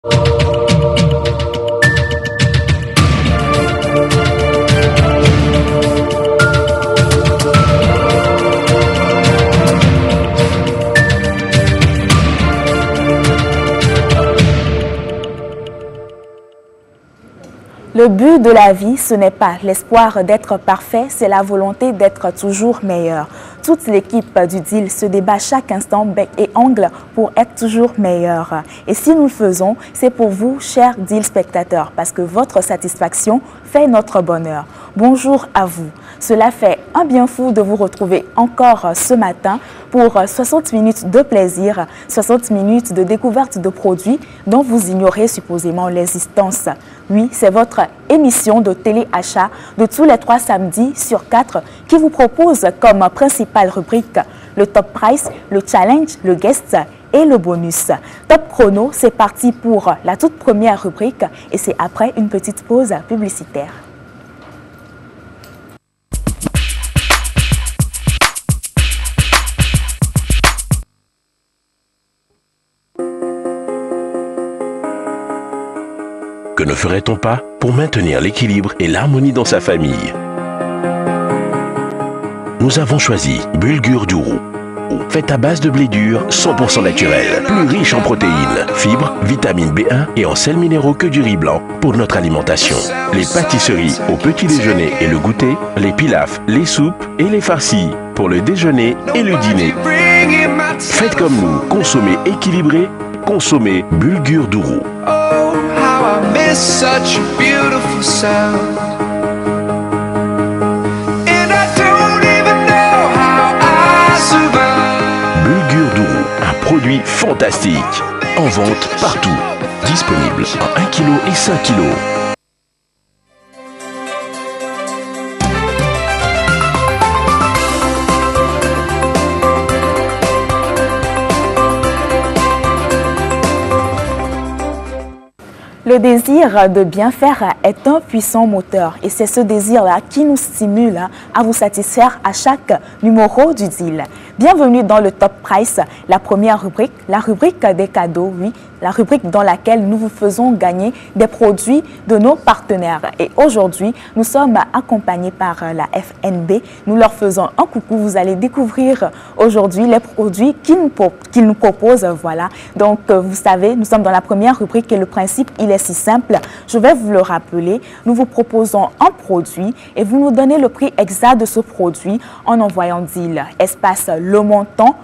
Le but de la vie, ce n'est pas l'espoir d'être parfait, c'est la volonté d'être toujours meilleur. Toute l'équipe du DIL se débat chaque instant bec et ongle pour être toujours meilleur. Et si nous le faisons, c'est pour vous, chers DIL spectateurs, parce que votre satisfaction fait notre bonheur. Bonjour à vous. Cela fait un bien fou de vous retrouver encore ce matin pour 60 minutes de plaisir, 60 minutes de découverte de produits dont vous ignorez supposément l'existence. Oui, c'est votre émission de téléachat de tous les 3 samedis sur 4 qui vous propose comme principale rubrique le top price, le challenge, le guest et le bonus. Top chrono, c'est parti pour la toute première rubrique et c'est après une petite pause publicitaire. Que ne ferait-on pas pour maintenir l'équilibre et l'harmonie dans sa famille? Nous avons choisi Bulgur du Roux. Fait à base de blé dur, 100% naturel, plus riche en protéines, fibres, vitamine B1 et en sels minéraux que du riz blanc pour notre alimentation. Les pâtisseries au petit déjeuner et le goûter, les pilafs, les soupes et les farcis pour le déjeuner et le dîner. Faites comme nous, consommez équilibré, consommez Bulgur du Roux. Such a beautiful sound, and I don't even know how I survive. Bulgur du Roux, un produit fantastique, en vente partout, disponible en 1 kg et 5 kg. Le désir de bien faire est un puissant moteur et c'est ce désir-là qui nous stimule à vous satisfaire à chaque numéro du DIL. Bienvenue dans le Top Price, la première rubrique, la rubrique des cadeaux, oui, la rubrique dans laquelle nous vous faisons gagner des produits de nos partenaires. Et aujourd'hui, nous sommes accompagnés par la FNB. Nous leur faisons un coucou. Vous allez découvrir aujourd'hui les produits qu'ils nous proposent. Voilà. Donc, vous savez, nous sommes dans la première rubrique et le principe, il est si simple. Je vais vous le rappeler. Nous vous proposons un produit et vous nous donnez le prix exact de ce produit en envoyant DIL, espace le montant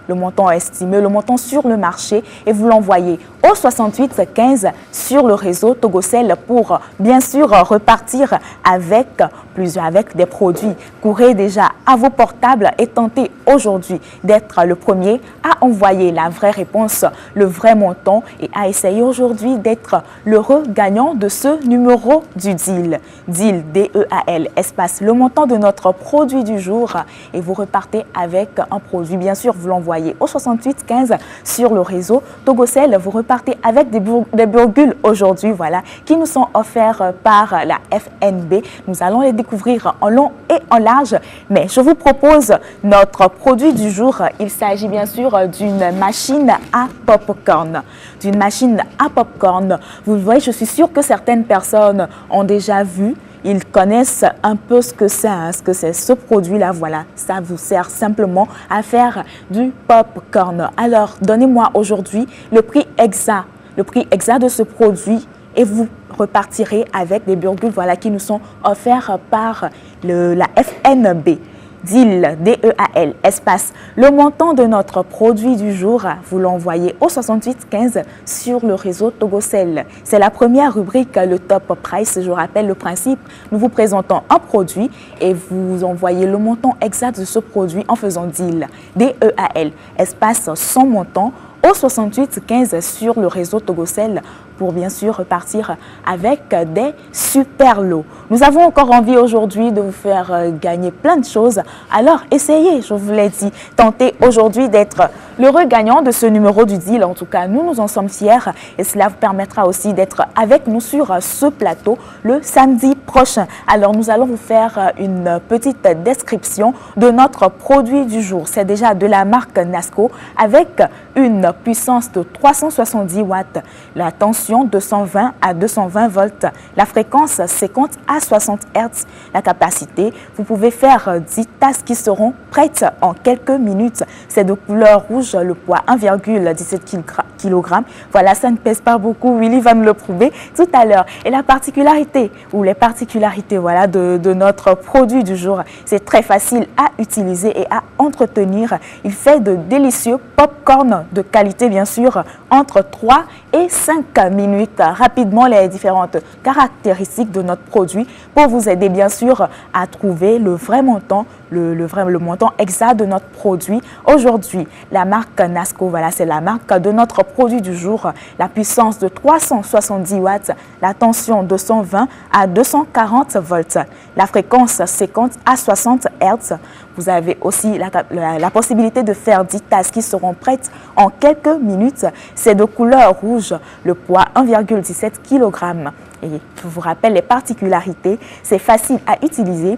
estimé, le montant sur le marché et vous l'envoyez au 68 15 sur le réseau Togocel pour bien sûr repartir avec des produits. Courez déjà à vos portables et tentez aujourd'hui d'être le premier à envoyer la vraie réponse, le vrai montant et à essayer aujourd'hui d'être l'heureux gagnant de ce numéro du DIL. DIL, D-E-A-L, espace le montant de notre produit du jour et vous repartez avec un produit. Bien sûr, vous l'envoyez au 68 15 sur le réseau Togocel. Vous repartez avec des burgules aujourd'hui, voilà, qui nous sont offerts par la FNB. Nous allons les découvrir en long et en large, mais je vous propose notre produit du jour. Il s'agit bien sûr d'une machine à popcorn. D'une machine à popcorn. Vous le voyez, je suis sûre que certaines personnes ont déjà vu. Ils connaissent un peu ce que c'est ce produit-là. Voilà, ça vous sert simplement à faire du popcorn. Alors, donnez-moi aujourd'hui le prix exact de ce produit et vous repartirez avec des burgules voilà, qui nous sont offerts par la FNB. DIL, D-E-A-L, espace. Le montant de notre produit du jour, vous l'envoyez au 68 15 sur le réseau Togocel. C'est la première rubrique, le Top Price. Je rappelle le principe. Nous vous présentons un produit et vous envoyez le montant exact de ce produit en faisant DIL, D-E-A-L, espace son montant au 68 15 sur le réseau Togocel pour bien sûr repartir avec des super lots. Nous avons encore envie aujourd'hui de vous faire gagner plein de choses. Alors essayez, je vous l'ai dit, tentez aujourd'hui d'être l'heureux gagnant de ce numéro du DIL. En tout cas, nous en sommes fiers et cela vous permettra aussi d'être avec nous sur ce plateau le samedi prochain. Alors nous allons vous faire une petite description de notre produit du jour. C'est déjà de la marque Nasco avec une puissance de 370 watts, la tension 220 à 220 volts, la fréquence 50 à 60 Hz, la capacité. Vous pouvez faire 10 tasses qui seront prêtes en quelques minutes. C'est de couleur rouge, le poids 1,17 kg. Voilà, ça ne pèse pas beaucoup. Willy va nous le prouver tout à l'heure. Et la particularité, ou les particularités voilà, de notre produit du jour, c'est très facile à utiliser et à entretenir. Il fait de délicieux pop-corn de qualité, bien sûr, entre 3 et 5 minutes. Rapidement, les différentes caractéristiques de notre produit pour vous aider, bien sûr, à trouver le vrai montant, le montant exact de notre produit. Aujourd'hui, la marque Nasco, voilà, c'est la marque de notre produit du jour. La puissance de 370 watts, la tension de 120 à 240 volts, la fréquence 50 à 60 Hz. Vous avez aussi la possibilité de faire 10 tasses qui seront prêtes en quelques minutes. C'est de couleur rouge, le poids 1,17 kg. Et je vous rappelle les particularités, c'est facile à utiliser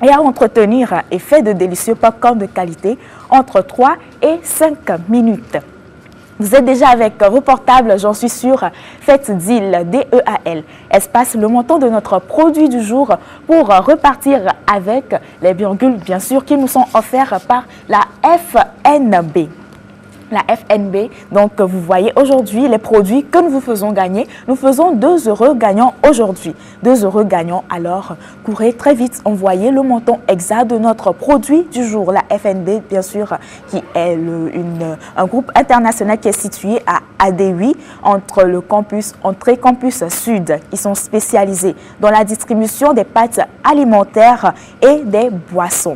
et à entretenir et fait de délicieux pop-corn de qualité entre 3 et 5 minutes. Vous êtes déjà avec vos portables, j'en suis sûre. Faites DEAL, D-E-A-L, espace le montant de notre produit du jour pour repartir avec les virgules, bien sûr, qui nous sont offerts par la FNB. La FNB, donc vous voyez aujourd'hui les produits que nous vous faisons gagner. Nous faisons 2 heureux gagnants aujourd'hui. 2 heureux gagnants, alors courez très vite, envoyez le montant exact de notre produit du jour. La FNB, bien sûr, qui est un groupe international qui est situé à AD8 entre le campus Entrée Campus Sud. Ils sont spécialisés dans la distribution des pâtes alimentaires et des boissons.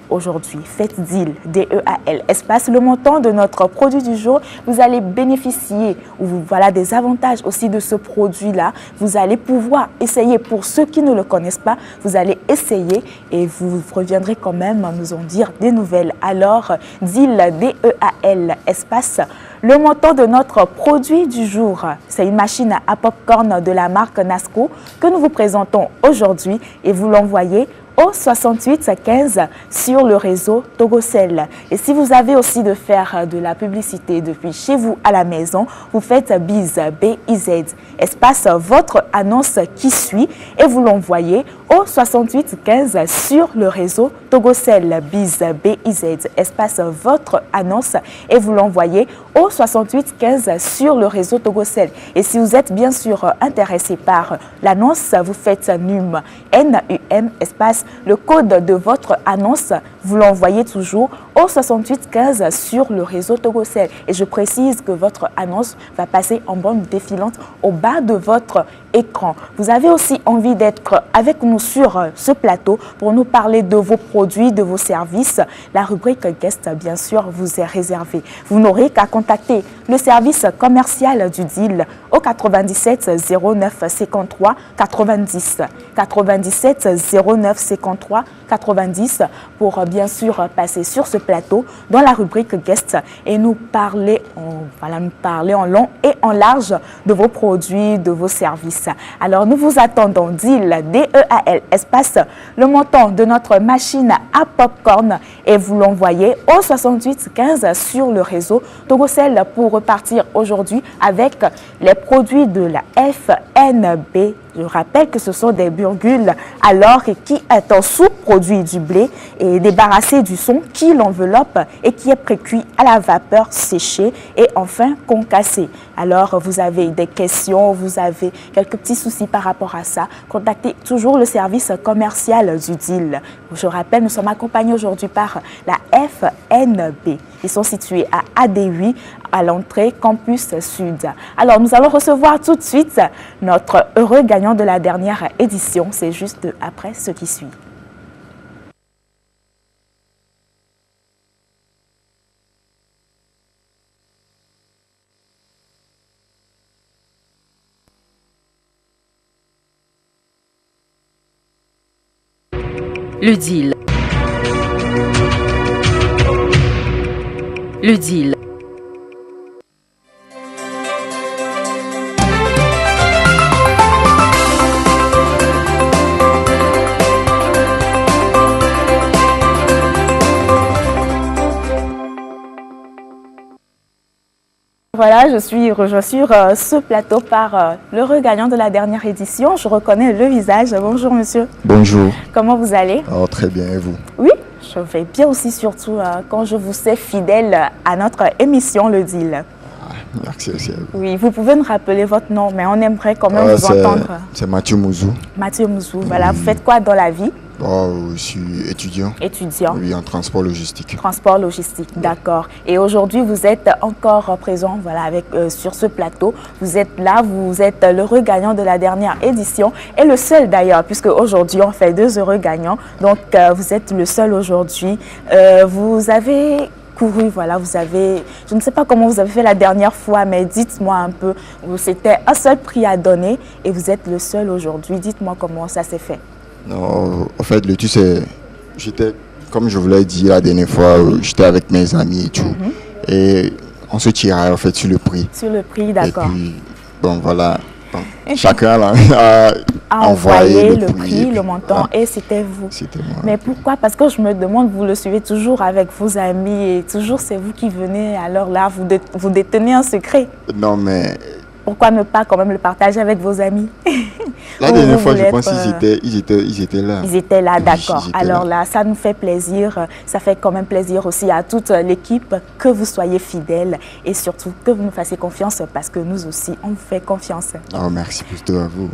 Aujourd'hui, faites DEAL, D-E-A-L, espace le montant de notre produit du jour. Vous allez bénéficier voilà, des avantages aussi de ce produit-là. Vous allez pouvoir essayer, pour ceux qui ne le connaissent pas, vous allez essayer et vous reviendrez quand même nous en dire des nouvelles. Alors, DEAL, D-E-A-L, espace le montant de notre produit du jour. C'est une machine à popcorn de la marque Nasco que nous vous présentons aujourd'hui et vous l'envoyez au 68 15 sur le réseau Togocel. Et si vous avez aussi de faire de la publicité depuis chez vous à la maison, vous faites BIZ, B-I-Z, espace votre annonce qui suit et vous l'envoyez au 68 15 sur le réseau Togocel. BIZ, B-I-Z, espace votre annonce et vous l'envoyez au 68 15 sur le réseau Togocel. Et si vous êtes bien sûr intéressé par l'annonce, vous faites NUM, N-U-M, espace le code de votre annonce, vous l'envoyez toujours au 68 15 sur le réseau Togocel. Et je précise que votre annonce va passer en bande défilante au bas de votre écran. Vous avez aussi envie d'être avec nous sur ce plateau pour nous parler de vos produits, de vos services. La rubrique guest, bien sûr, vous est réservée. Vous n'aurez qu'à contacter le service commercial du DEAL au 97 09 53 90. 97 09 53 90 pour bien sûr passer sur ce plateau dans la rubrique guest et nous parler en long et en large de vos produits, de vos services. Alors nous vous attendons. DEAL, D-E-A-L, espace le montant de notre machine à popcorn et vous l'envoyez au 68 15 sur le réseau Togocel pour repartir aujourd'hui avec les produits de la FNB. Je rappelle que ce sont des virgules alors qui est un sous-produit du blé et débarrassé du son qui l'enveloppe et qui est précuit à la vapeur séchée et enfin concassé. Alors vous avez des questions, vous avez quelques petits soucis par rapport à ça, contactez toujours le service commercial du DEAL. Je rappelle, nous sommes accompagnés aujourd'hui par la FNB. Ils sont situés à AD8 à l'entrée Campus Sud. Alors nous allons recevoir tout de suite notre heureux gagnant de la dernière édition. C'est juste après ce qui suit. Le DEAL. Le DEAL. voilà, je suis rejoint sur ce plateau par l'heureux gagnant de la dernière édition. Je reconnais le visage. Bonjour monsieur. Bonjour. Comment vous allez? Oh, très bien, et vous? Oui, je vais bien aussi, surtout quand je vous sais fidèle à notre émission Le Deal. Merci aussi à vous. Oui, vous pouvez nous rappeler votre nom, mais on aimerait quand même vous entendre. C'est Mathieu Mouzou. Mathieu Mouzou, voilà, vous faites quoi dans la vie? Oh, je suis étudiant. Étudiant. Oui, en transport logistique. Transport logistique, d'accord. Et aujourd'hui, vous êtes encore présent voilà, sur ce plateau. Vous êtes là, vous êtes l'heureux gagnant de la dernière édition et le seul d'ailleurs, puisque aujourd'hui, on fait 2 heureux gagnants. Donc, vous êtes le seul aujourd'hui. Vous avez couru, voilà, je ne sais pas comment vous avez fait la dernière fois, mais dites-moi un peu. C'était un seul prix à donner et vous êtes le seul aujourd'hui. Dites-moi comment ça s'est fait. Non, en fait, le tout, c'est... J'étais, comme je vous l'ai dit la dernière fois, j'étais avec mes amis et tout. Et on se tirait, en fait, sur le prix. Sur le prix, d'accord. Et puis, bon, voilà. Donc, chacun a envoyé le prix, le montant, et c'était vous. C'était moi. Mais pourquoi? Parce que je me demande, vous le suivez toujours avec vos amis et toujours c'est vous qui venez. Alors là, vous détenez un secret. Non, mais... Pourquoi ne pas quand même le partager avec vos amis? La dernière fois, je pense qu'ils étaient là. Ils étaient là, Oui, d'accord. ils étaient Alors là, ça nous fait plaisir. Ça fait quand même plaisir aussi à toute l'équipe que vous soyez fidèles et surtout que vous nous fassiez confiance parce que nous aussi, on vous fait confiance. Oh, merci plutôt à vous.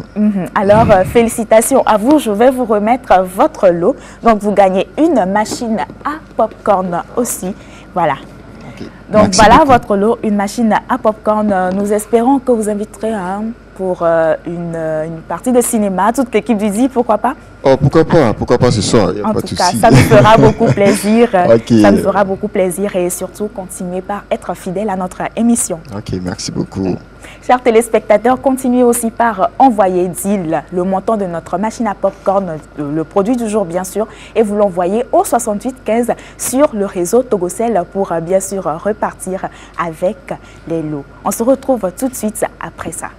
Alors, félicitations à vous. Je vais vous remettre votre lot. Donc, vous gagnez une machine à popcorn aussi. Voilà. Donc Merci voilà beaucoup. votre lot, une machine à popcorn. Nous espérons que vous inviterez pour une partie de cinéma, toute l'équipe du DI, pourquoi pas? Oh, pourquoi pas ce soir, il n'y a En pas tout de cas, souci. ça nous fera beaucoup plaisir. Ok. Ça nous fera beaucoup plaisir et surtout continuer par être fidèle à notre émission. Ok, merci beaucoup. Chers téléspectateurs, continuez aussi par envoyer DIL, le montant de notre machine à popcorn, le produit du jour bien sûr, et vous l'envoyez au 68 15 sur le réseau Togocel pour bien sûr repartir avec les lots. On se retrouve tout de suite après ça.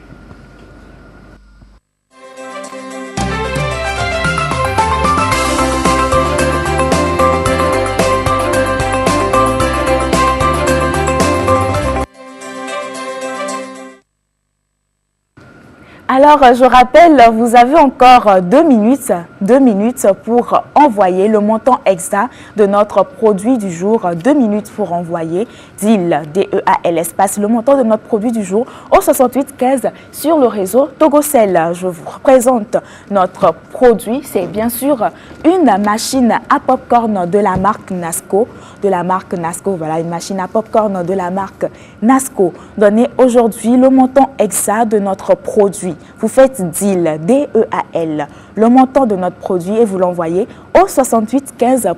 Alors, je rappelle, vous avez encore 2 minutes pour envoyer le montant exact de notre produit du jour. 2 minutes pour envoyer DEAL, D-E-A-L, espace, le montant de notre produit du jour au 68 15 sur le réseau Togocel. Je vous présente notre produit. C'est bien sûr une machine à popcorn de la marque Nasco. Voilà, une machine à popcorn de la marque Nasco. Donnez aujourd'hui le montant exact de notre produit. Vous faites DEAL, D-E-A-L, le montant de notre produit et vous l'envoyez au 68 15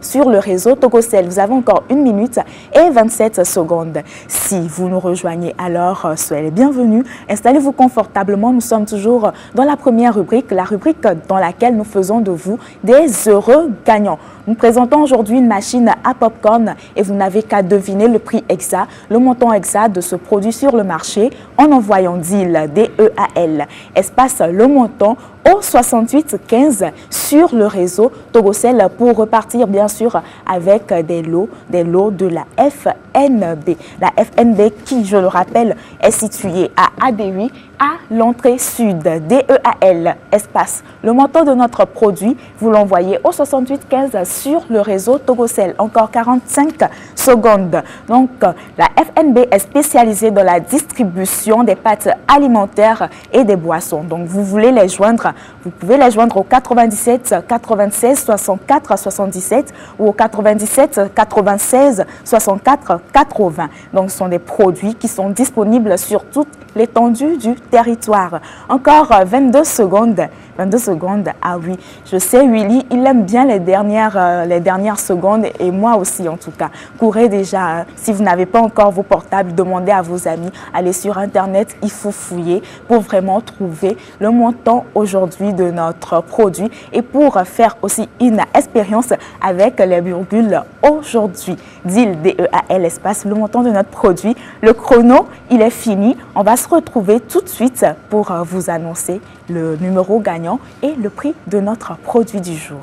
sur le réseau Togocel. Vous avez encore 1 minute et 27 secondes. Si vous nous rejoignez, alors soyez les bienvenus. Installez-vous confortablement. Nous sommes toujours dans la première rubrique, la rubrique dans laquelle nous faisons de vous des heureux gagnants. Nous présentons aujourd'hui une machine à popcorn et vous n'avez qu'à deviner le prix exact, le montant exact de ce produit sur le marché en envoyant DEAL, D-E-A-L, espace le montant au 68 15 sur le réseau Togocel pour repartir bien sûr avec des lots de la FNB. La FNB qui, je le rappelle, est située à AD8 à l'entrée sud, DEAL, espace. Le montant de notre produit, vous l'envoyez au 68 15 sur le réseau Togocel. Encore 45 secondes. Donc, la FNB est spécialisée dans la distribution des pâtes alimentaires et des boissons. Donc, vous voulez les joindre, vous pouvez les joindre au 97 96 64 77 ou au 97 96 64 80. Donc, ce sont des produits qui sont disponibles sur toute l'étendue du territoire. Encore 22 secondes. 22 secondes, ah oui, je sais, Willy, il aime bien les dernières secondes et moi aussi en tout cas. Courez déjà, hein. Si vous n'avez pas encore vos portables, demandez à vos amis, allez sur Internet, il faut fouiller pour vraiment trouver le montant aujourd'hui de notre produit et pour faire aussi une expérience avec les virgules aujourd'hui. DEAL, D-E-A-L, espace, le montant de notre produit. Le chrono, il est fini. On va se retrouver tout de suite pour vous annoncer le numéro gagnant et le prix de notre produit du jour.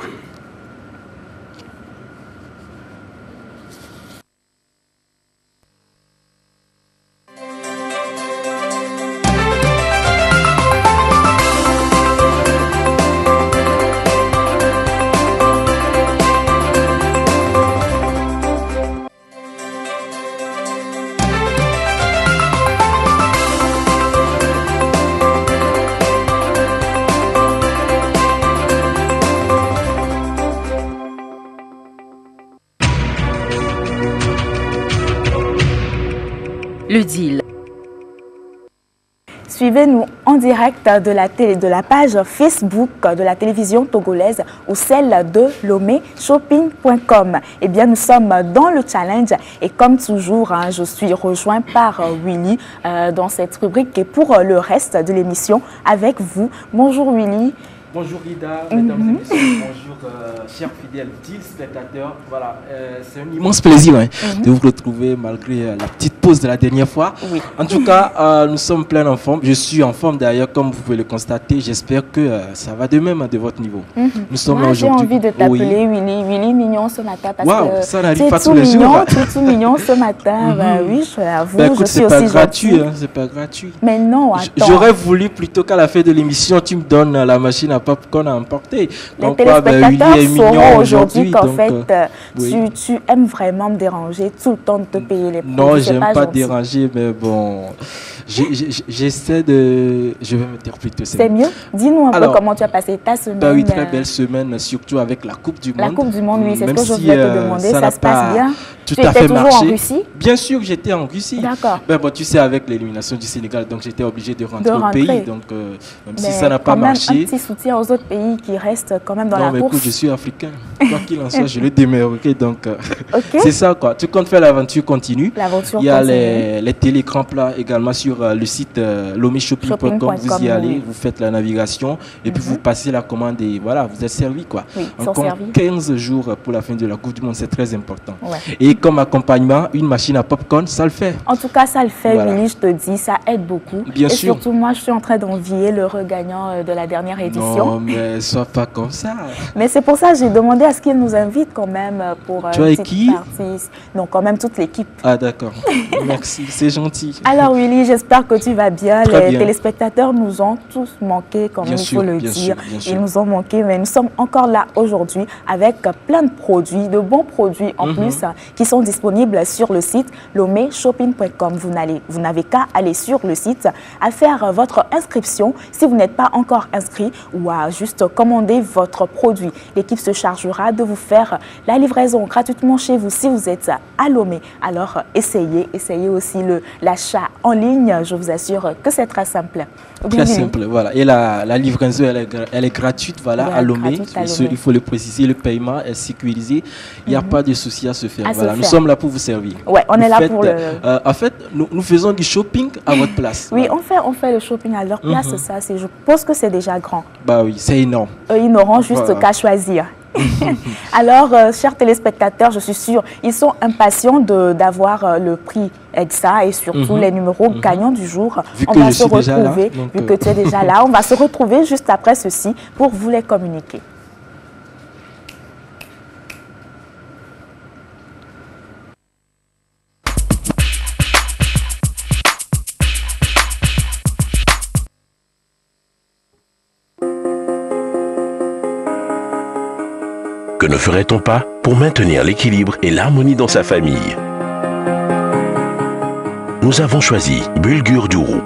Le deal. Suivez-nous en direct de la page Facebook de la télévision togolaise ou celle de lomeshopping.com. Eh bien, nous sommes dans le challenge et comme toujours, je suis rejoint par Willy dans cette rubrique et pour le reste de l'émission avec vous. Bonjour Willy. Bonjour Ida, mesdames et messieurs, bonjour chers fidèles téléspectateurs. Voilà, c'est un immense plaisir de vous retrouver malgré la petite pause de la dernière fois. Oui. En tout cas, nous sommes pleins en forme. Je suis en forme d'ailleurs, comme vous pouvez le constater. J'espère que ça va de même de votre niveau. Nous sommes là aujourd'hui. J'ai envie de t'appeler Willy mignon ce matin parce que ça n'arrive tu es pas tout tous les mignon, jours. tu es tout mignon ce matin. Oui, je l'avoue, Écoute, je suis c'est pas aussi gratuit, gentille. c'est pas gratuit. Mais non, attends. J'aurais voulu plutôt qu'à la fin de l'émission, tu me donnes la machine à popcorn à emporter. Les Donc, Willy téléspectateurs est mignon sauront aujourd'hui qu'en donc, fait, oui. tu aimes vraiment me déranger tout le temps de te payer les produits. Non, C'est j'aime pas gentil. déranger, mais bon, j'essaie de... Je vais me taire plutôt. C'est mieux. Dis-nous un peu Alors, comment tu as passé ta semaine. Bah oui, très belle semaine, surtout avec la Coupe du Monde. La Coupe du Monde, oui, c'est ce Même que je si, voulais te demander. Ça n'a se passe pas bien. Tout Tu à étais fait toujours marché. en Russie? Bien sûr que j'étais en Russie. D'accord. Ben bon, tu sais, avec l'élimination du Sénégal, donc j'étais obligé de rentrer au rentrer. pays. Donc, même si Mais ça n'a pas quand même, marché. un petit soutien aux autres pays qui restent quand même dans Non, la mais course. écoute, je suis africain. Quoi qu'il en soit, je le demeure. Ok, donc, Ok. c'est ça, quoi. Tu comptes faire l'aventure continue. L'aventure Il y a continue. les télécrans plats également sur le site lomeshopping.com. Vous y allez, oui. vous faites la navigation et puis vous passez la commande et voilà, vous êtes servi, quoi. Oui, ils sont Encore servis. 15 jours pour la fin de la Coupe du Monde, c'est très important. Ouais. Et comme accompagnement, une machine à popcorn, ça le fait. En tout cas, ça le fait, Voilà. Willy, je te dis, ça aide beaucoup. Bien et sûr. surtout, moi, je suis en train d'envier le regagnant de la dernière édition. Non, mais sois pas comme ça. Mais c'est pour ça que j'ai demandé à ce qu'il nous invite quand même pour Tu as une qui petite partie. Non, quand même toute l'équipe. Ah d'accord, merci, c'est gentil. Alors Willy, j'espère que tu vas bien. Très Les bien. téléspectateurs nous ont tous manqué, quand Bien même, sûr, il faut le bien dire. sûr, bien sûr. Ils nous ont manqué, mais nous sommes encore là aujourd'hui avec plein de produits, de bons produits en plus, qui sont disponibles sur le site lomeshopping.com. Vous n'avez qu'à aller sur le site, à faire votre inscription si vous n'êtes pas encore inscrit ou à juste commander votre produit. L'équipe se chargera de vous faire la livraison gratuitement chez vous si vous êtes à Lomé. Alors essayez aussi l'achat en ligne. Je vous assure que c'est très simple. Très simple, voilà. Et la livraison, elle est gratuite, voilà, Ouais, à Lomé. gratuite à Lomé. Il faut le préciser, le paiement est sécurisé. Il n'y a pas de souci à se faire. À se Voilà, nous faire. sommes là pour vous servir. Ouais, on Vous est là faites, pour le... en fait, nous faisons du shopping à votre place. Oui, Voilà. on fait le shopping à leur place, ça. Je pense que c'est déjà grand. Bah oui, c'est énorme. Eux, ils n'auront juste Voilà. qu'à choisir. Alors, chers téléspectateurs, je suis sûre, ils sont impatients d'avoir le prix EDSA et surtout les numéros gagnants du jour. Vu On que va je se suis déjà là, retrouver, donc, vu que tu es déjà là, on va se retrouver juste après ceci pour vous les communiquer. Que ne ferait-on pas pour maintenir l'équilibre et l'harmonie dans sa famille? Nous avons choisi Bulgur Dourou.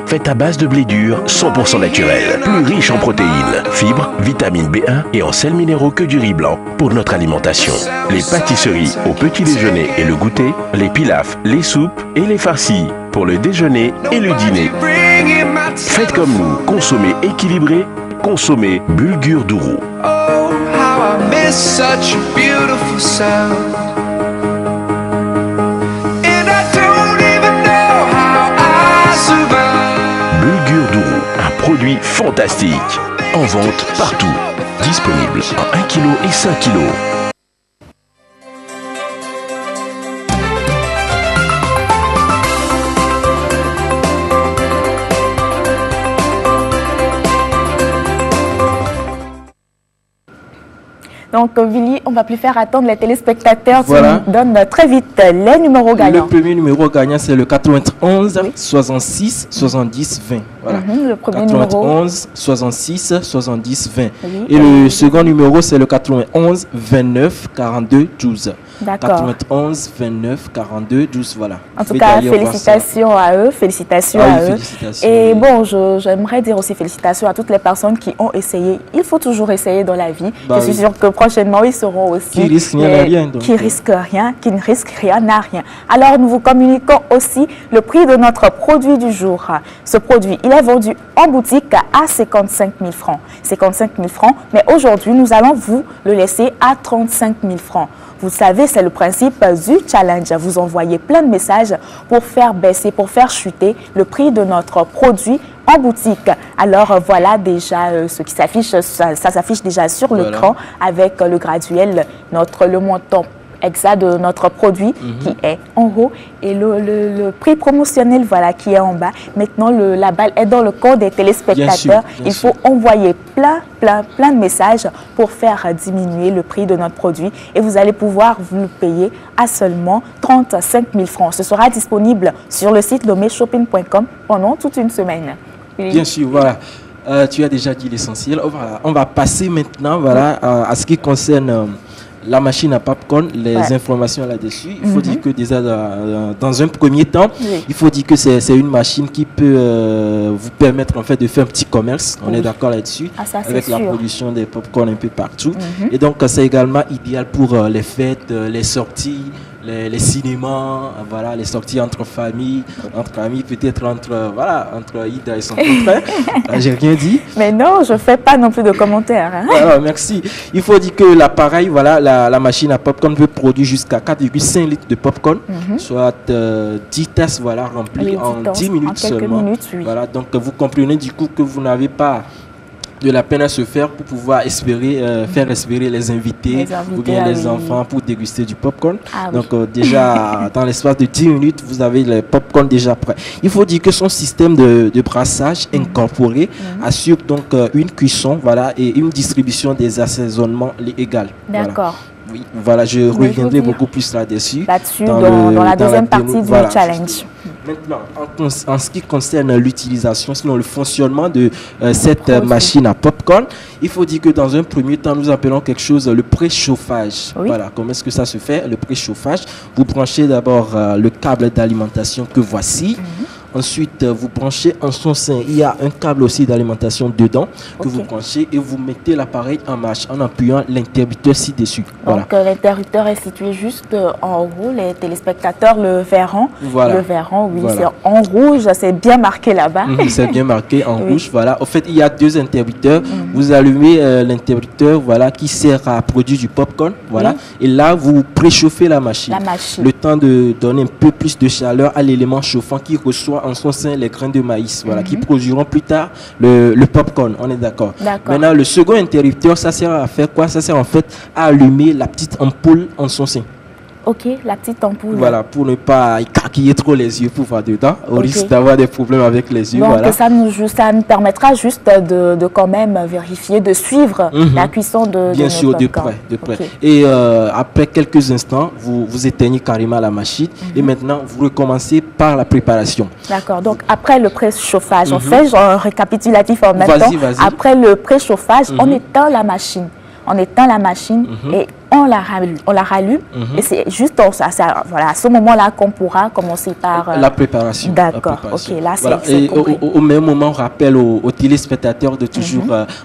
Fait à base de blé dur 100% naturel, plus riche en protéines, fibres, vitamine B1 et en sels minéraux que du riz blanc pour notre alimentation. Les pâtisseries au petit déjeuner et le goûter, les pilafs, les soupes et les farcis pour le déjeuner et le dîner. Faites comme nous, consommez équilibré, consommez Bulgur Dourou. Oh, how I miss such a beautiful sound. And I don't even know how I survive. Bulgur Dourou, un produit fantastique. En vente partout. Disponible en 1 kg et 5 kg. Donc, Willy, on ne va plus faire attendre les téléspectateurs. Voilà. Tu nous donnes très vite les numéros gagnants. Le premier numéro gagnant, c'est le 91 66 70 20. Voilà. Le premier numéro. 91 66 70 20. Oui. Et le second numéro, c'est le 91 29 42 12. D'accord. 91 29 42 12, voilà. En Vous tout pouvez cas, d'ailleurs voir ça. félicitations à eux, félicitations Ah oui, à eux. félicitations, Et oui. bon, j'aimerais dire aussi félicitations à toutes les personnes qui ont essayé. Il faut toujours essayer dans la vie. Bah Je suis oui. sûre que prochainement, ils seront aussi... Qui risquent rien à rien, donc. Qui risquent rien, qui ne risquent rien à rien. Alors, nous vous communiquons aussi le prix de notre produit du jour. Ce produit, il est vendu en boutique à 55 000 francs. 55 000 francs, mais aujourd'hui, nous allons vous le laisser à 35 000 francs. Vous savez, c'est le principe du challenge. Vous envoyez plein de messages pour faire baisser, pour faire chuter le prix de notre produit en boutique. Alors voilà déjà ce qui s'affiche, ça s'affiche déjà sur Voilà. l'écran avec le graduel, le montant exact de notre produit qui est en haut et le prix promotionnel voilà qui est en bas. Maintenant la balle est dans le camp des téléspectateurs. Bien Il sûr. faut envoyer plein de messages pour faire diminuer le prix de notre produit et vous allez pouvoir vous le payer à seulement 35 000 francs. Ce sera disponible sur le site lomeshopping.com pendant toute une semaine. Oui. Bien sûr, voilà. Tu as déjà dit l'essentiel. On va passer maintenant voilà, à ce qui concerne la machine à popcorn, les informations là-dessus. Il faut dire que déjà, dans un premier temps, Oui. il faut dire que c'est une machine qui peut vous permettre en fait de faire un petit commerce. On est d'accord là-dessus. Ah, ça, c'est avec la sûr. production des popcorn un peu partout. Et donc, c'est également idéal pour les fêtes, les sorties, les cinémas, voilà, les sorties entre familles, entre amis, peut-être entre Ida et son frère. Là, j'ai rien dit. Mais non, je ne fais pas non plus de commentaires. Hein. Voilà, merci. Il faut dire que l'appareil, voilà, la machine à popcorn peut produire jusqu'à 4,5 litres de popcorn, soit 10 tasses voilà, remplies Oui, en 10 en minutes quelques seulement. minutes, oui. Voilà, donc vous comprenez du coup que vous n'avez pas de la peine à se faire pour pouvoir espérer faire espérer les invités, ou bien les enfants pour déguster du popcorn. Ah oui. Donc déjà dans l'espace de 10 minutes vous avez le popcorn déjà prêt. Il faut dire que son système de brassage incorporé assure donc une cuisson voilà et une distribution des assaisonnements égales. Voilà. D'accord. Oui, voilà, je reviendrai beaucoup plus là-dessus. Là-dessus, dans la deuxième partie du voilà. challenge. Maintenant, en ce qui concerne l'utilisation, sinon le fonctionnement de cette machine à popcorn, il faut dire que dans un premier temps, nous appelons quelque chose le préchauffage. Oui. Voilà, comment est-ce que ça se fait, le préchauffage? Vous branchez d'abord le câble d'alimentation que voici. Ensuite, vous branchez en son sein. Il y a un câble aussi d'alimentation dedans que vous branchez et vous mettez l'appareil en marche en appuyant l'interrupteur ci-dessus. Donc l'interrupteur est situé juste en haut. Les téléspectateurs le verront. Voilà. Le verront, oui. Voilà. C'est en rouge, c'est bien marqué là-bas. C'est bien marqué en Oui. rouge. Voilà. En fait, il y a deux interrupteurs. Vous allumez l'interrupteur voilà, qui sert à produire du popcorn. Voilà. Et là, vous préchauffez la machine. La machine. Le temps de donner un peu plus de chaleur à l'élément chauffant qui reçoit en son sein les grains de maïs. Voilà, qui produiront plus tard le popcorn. On est d'accord. D'accord. Maintenant, le second interrupteur, ça sert à faire quoi? Ça sert en fait à allumer la petite ampoule en son sein. Ok, la petite ampoule. Voilà, pour ne pas écarquiller trop les yeux pour voir dedans, au Ok. risque d'avoir des problèmes avec les yeux. Donc Voilà. ça nous permettra juste de quand même vérifier, de suivre la cuisson de Bien nos sûr, de popcorn. près, de près. Ok. Et après quelques instants, vous éteignez carrément la machine et maintenant vous recommencez par la préparation. D'accord. Donc après le préchauffage, on fait genre récapitulatif en même temps. Vas-y. Après le préchauffage, on éteint la machine. On éteint la machine et on la rallume. Et c'est juste voilà, à ce moment-là qu'on pourra commencer par La préparation. D'accord. La préparation. Ok, là c'est Voilà. Et compris. au même moment, on rappelle aux téléspectateurs de toujours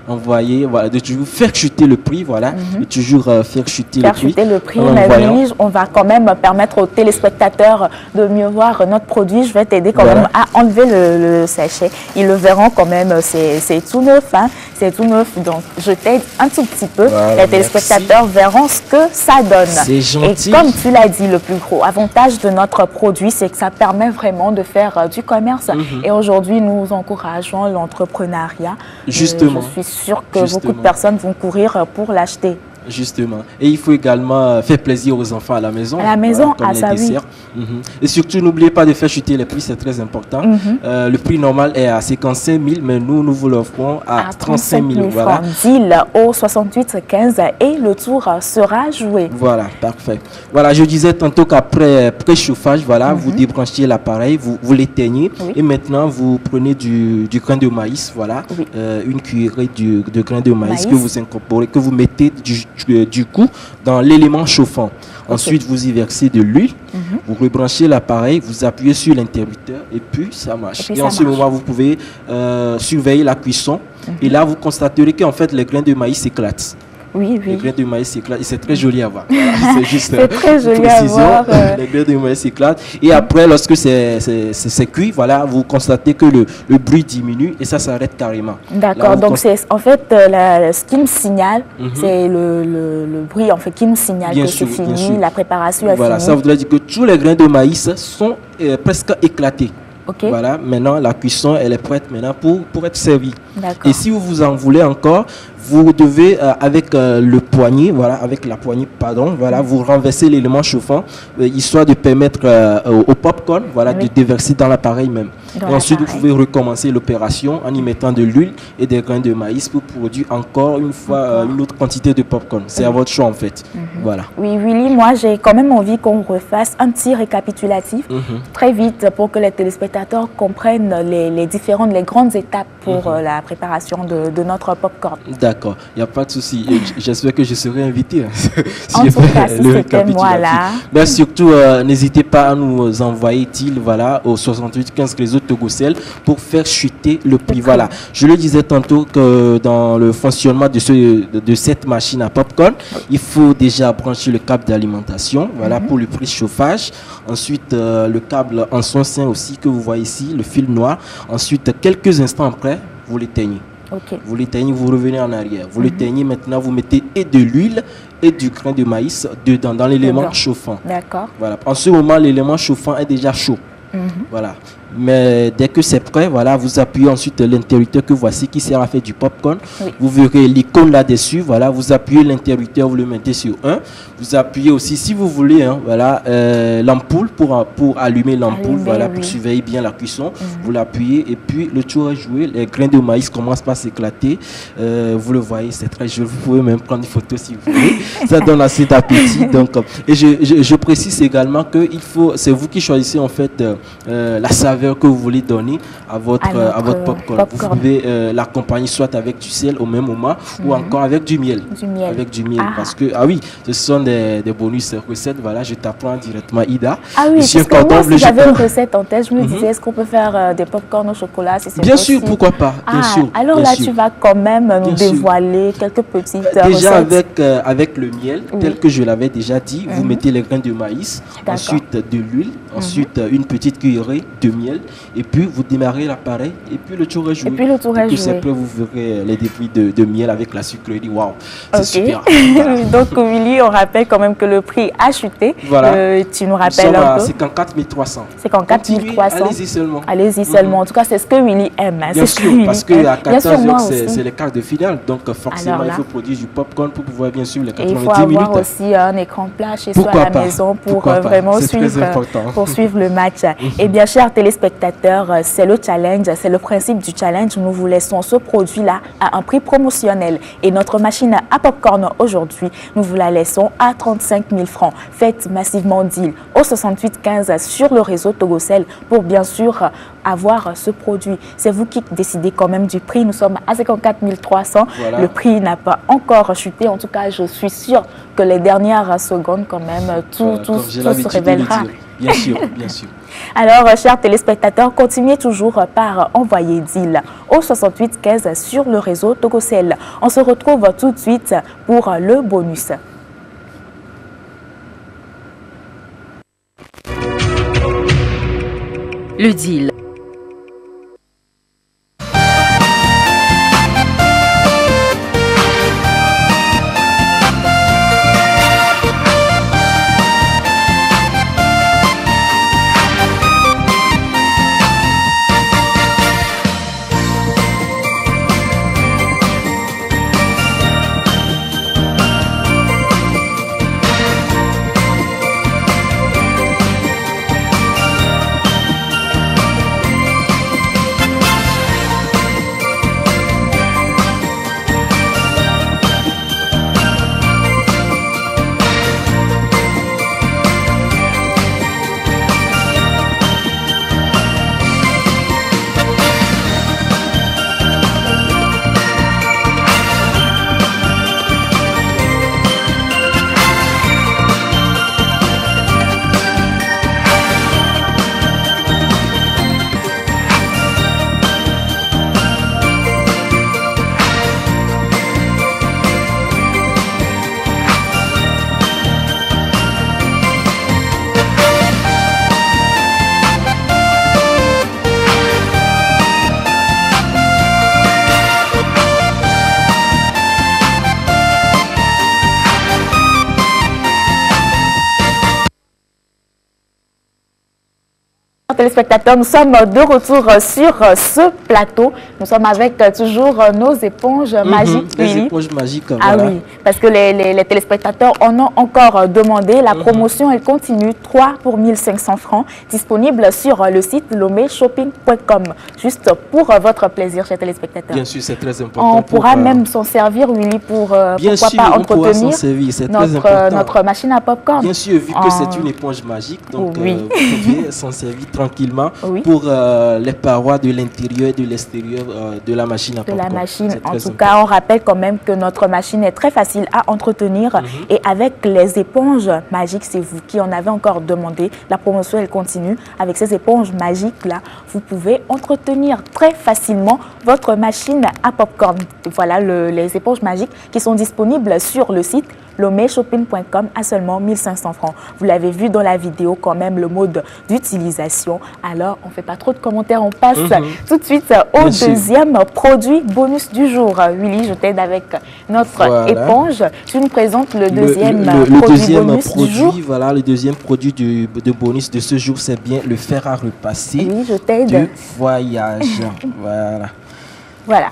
envoyer, voilà, de toujours faire chuter le prix, voilà, de toujours faire chuter le prix. Chuter le prix, en mais envoyant. oui, on va quand même permettre aux téléspectateurs de mieux voir notre produit. Je vais t'aider quand Voilà. même à enlever le sachet. Ils le verront quand même, c'est tout neuf, hein, c'est tout neuf. Donc, je t'aide un tout petit peu. Voilà, Les téléspectateurs verront ce que ça donne. C'est gentil. Et comme tu l'as dit, le plus gros avantage de notre produit, c'est que ça permet vraiment de faire du commerce. Et aujourd'hui, nous encourageons l'entrepreneuriat. Justement. Je suis sûre que beaucoup Justement. de personnes vont courir pour l'acheter. Justement. Et il faut également faire plaisir aux enfants à la maison. À la maison, comme ah, les ça, oui. desserts. Mhm. Et surtout, n'oubliez pas de faire chuter les prix, c'est très important. Le prix normal est à 55 000, mais nous vous l'offrons à 35 000. Voilà. francs. Deal au 68 15 et le tour sera joué. Voilà, parfait. Voilà, je disais tantôt qu'après préchauffage, voilà, vous débranchez l'appareil, vous l'éteignez, Oui. et maintenant vous prenez du grain de maïs, voilà, Oui. une cuillerée de grain de maïs, Maïs. que vous incorporez, que vous mettez du coup dans l'élément chauffant. Ensuite, vous y versez de l'huile, vous rebranchez l'appareil, vous appuyez sur l'interrupteur et puis ça marche. Et puis Et ça en ce marche. moment, vous pouvez surveiller la cuisson. Et là, vous constaterez qu'en fait, les grains de maïs s'éclatent. Oui, Les oui. grains de maïs s'éclatent et c'est très joli à voir. Voilà, c'est juste C'est très une joli à précision. voir, Les grains de maïs s'éclatent et après, lorsque c'est cuit, voilà, vous constatez que le bruit diminue et ça s'arrête carrément. Là, D'accord, vous donc c'est en fait ce qui me signale, Mhm. c'est le bruit en fait qui nous signale Bien que sûr, c'est bien fini, sûr. la préparation est Voilà, finie. ça voudrait dire que tous les grains de maïs sont presque éclatés. Ok, Voilà, maintenant la cuisson elle est prête maintenant pour être servie. d'accord. Et si vous en voulez encore, vous devez avec le poignet, voilà, avec la poignée, pardon, voilà, vous renversez l'élément chauffant, histoire de permettre au popcorn, voilà, Oui. de déverser dans l'appareil même. Dans Et ensuite, vous l'appareil. pouvez recommencer l'opération en y mettant de l'huile et des grains de maïs pour produire encore une fois Encore. une autre quantité de popcorn. C'est à votre choix en fait. Voilà. Oui, Willy, moi j'ai quand même envie qu'on refasse un petit récapitulatif très vite pour que les téléspectateurs comprennent les grandes étapes pour la préparation de notre popcorn. D'accord, il n'y a pas de souci. Et j'espère que je serai invité. En je tout fais cas, si le c'était moi récapitulatif. là. Mais surtout, n'hésitez pas à nous envoyer TIL, voilà, au 68 15 réseau Togocel pour faire chuter le prix. Voilà, je le disais tantôt que dans le fonctionnement de cette machine à popcorn, il faut déjà brancher le câble d'alimentation, voilà, pour le préchauffage. Ensuite, le câble en son sein aussi que vous voyez ici, le fil noir. Ensuite, quelques instants après, vous l'éteignez. Ok, Vous l'éteignez, vous revenez en arrière. Vous l'éteignez, maintenant vous mettez et de l'huile et du grain de maïs dedans, dans l'élément Dedans. chauffant. d'accord. Voilà. En ce moment, l'élément chauffant est déjà chaud. Voilà. Mais dès que c'est prêt, voilà, vous appuyez ensuite l'interrupteur que voici qui sert à faire du popcorn. Oui. Vous verrez l'icône là-dessus. Voilà, vous appuyez l'interrupteur, vous le mettez sur 1. Vous appuyez aussi, si vous voulez, hein, voilà, l'ampoule pour allumer l'ampoule, Allumer, voilà, oui. pour surveiller bien la cuisson. Vous l'appuyez et puis le tour est joué. Les grains de maïs commencent par s'éclater. Vous le voyez, c'est très joli. Vous pouvez même prendre une photo si vous voulez. Ça donne assez d'appétit. Donc, et je précise également que c'est vous qui choisissez en fait la saveur que vous voulez donner à votre popcorn. Vous pouvez l'accompagner soit avec du sel au même moment ou encore avec du miel. Du miel. Avec du miel. Ah. Parce que, ah oui, ce sont des bonus recettes. Voilà, je t'apprends directement, Ida. Ah oui, Je suis parce un que moi, cordon si bleu, j'avais je une prends. recette en tête, je me disais, est-ce qu'on peut faire des popcorn au chocolat si c'est Bien sûr, possible? pourquoi pas. Bien Ah, sûr. alors bien là, sûr. tu vas quand même nous Bien sûr. dévoiler quelques petites Déjà recettes. avec le miel, Oui. tel que je l'avais déjà dit, vous mettez les grains de maïs, D'accord. ensuite de l'huile, ensuite une petite cuillerée de miel, et puis vous démarrez l'appareil, et puis le tour est joué. Et puis le tour Dès est que c'est joué. prêt, vous verrez les débris de miel avec la sucrerie. Waouh, c'est Ok. super. Voilà. Donc, Willy, on rappelle quand même que le prix a chuté. Voilà. Tu nous Nous rappelles sommes un à peu. 54 300. C'est qu'en Continuez, 4300. allez-y seulement. Allez-y seulement. En tout cas, c'est ce que Willy aime. hein. Bien C'est ce que sûr, Willy parce aime. qu'à Bien sûr, 14 moi heures, aussi. c'est les quarts de finale. Donc forcément, Alors là- il faut produire du popcorn pour pouvoir bien suivre les Et il 90 faut minutes. avoir aussi un écran plat chez soi Pourquoi à la pas? maison pour Pourquoi pas? vraiment C'est très suivre, important. pour suivre le match. Et bien, chers téléspectateurs, c'est le challenge, c'est le principe du challenge. Nous vous laissons ce produit-là à un prix promotionnel. Et notre machine à popcorn aujourd'hui, nous vous la laissons à 35 000 francs. Faites massivement deal au 68 15 sur le réseau Togocel pour bien sûr avoir ce produit. C'est vous qui décidez quand même du prix. Nous sommes à 54 300. Voilà. Le prix n'a pas encore chuté. En tout cas, je suis sûre que les dernières secondes, quand même, Voilà, tout comme j'ai se l'habitude de le révélera. dire. Bien sûr, bien sûr. Alors, chers téléspectateurs, continuez toujours par envoyer deal au 68 15 sur le réseau Togocel. On se retrouve tout de suite pour le bonus. Le deal. téléspectateurs, nous sommes de retour sur ce plateau. Nous sommes avec toujours nos éponges magiques. Les éponges magiques, Ah voilà. oui, parce que les téléspectateurs en ont encore demandé. La promotion, elle continue. 3 pour 1500 francs, disponible sur le site lomeshopping.com. Juste pour votre plaisir, chers téléspectateurs. Bien sûr, c'est très important. On pourra même s'en servir, Willy, pour bien pourquoi sûr, pas on pourra s'en entretenir servir, c'est très important. notre machine à popcorn. Bien sûr, vu que c'est une éponge magique, donc Oui. vous pouvez s'en servir tranquillement Oui. pour les parois de l'intérieur et de l'extérieur de la machine à De popcorn. la machine. C'est En très tout important. cas, on rappelle quand même que notre machine est très facile à entretenir. Et avec les éponges magiques, c'est vous qui en avez encore demandé. La promotion, elle continue. Avec ces éponges magiques-là, vous pouvez entretenir très facilement votre machine à popcorn. Voilà les éponges magiques qui sont disponibles sur le site lomeshopping.com à seulement 1500 francs. Vous l'avez vu dans la vidéo quand même, le mode d'utilisation. Alors, on ne fait pas trop de commentaires, on passe tout de suite au Bien sûr. deuxième produit bonus du jour. Willy, je t'aide avec notre Voilà. éponge. Tu nous présentes le Le deuxième deuxième bonus du jour. produit, voilà, le deuxième produit de bonus de ce jour, c'est bien le fer à repasser Oui, je de t'aide. voyage. Voilà. Voilà.